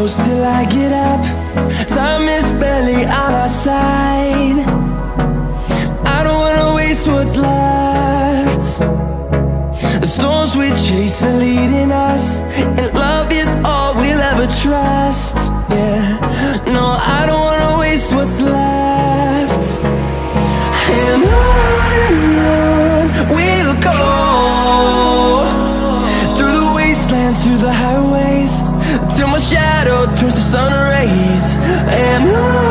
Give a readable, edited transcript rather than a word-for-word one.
close till I get up. Time is barely on our side. I don't wanna waste what's left. The storms we chase are leading us, and love is all we'll ever trust. Yeah, no, I don't wanna waste what's left. And on we'll go, through the wastelands, through the highways, till my shadow turns to sun rays. And on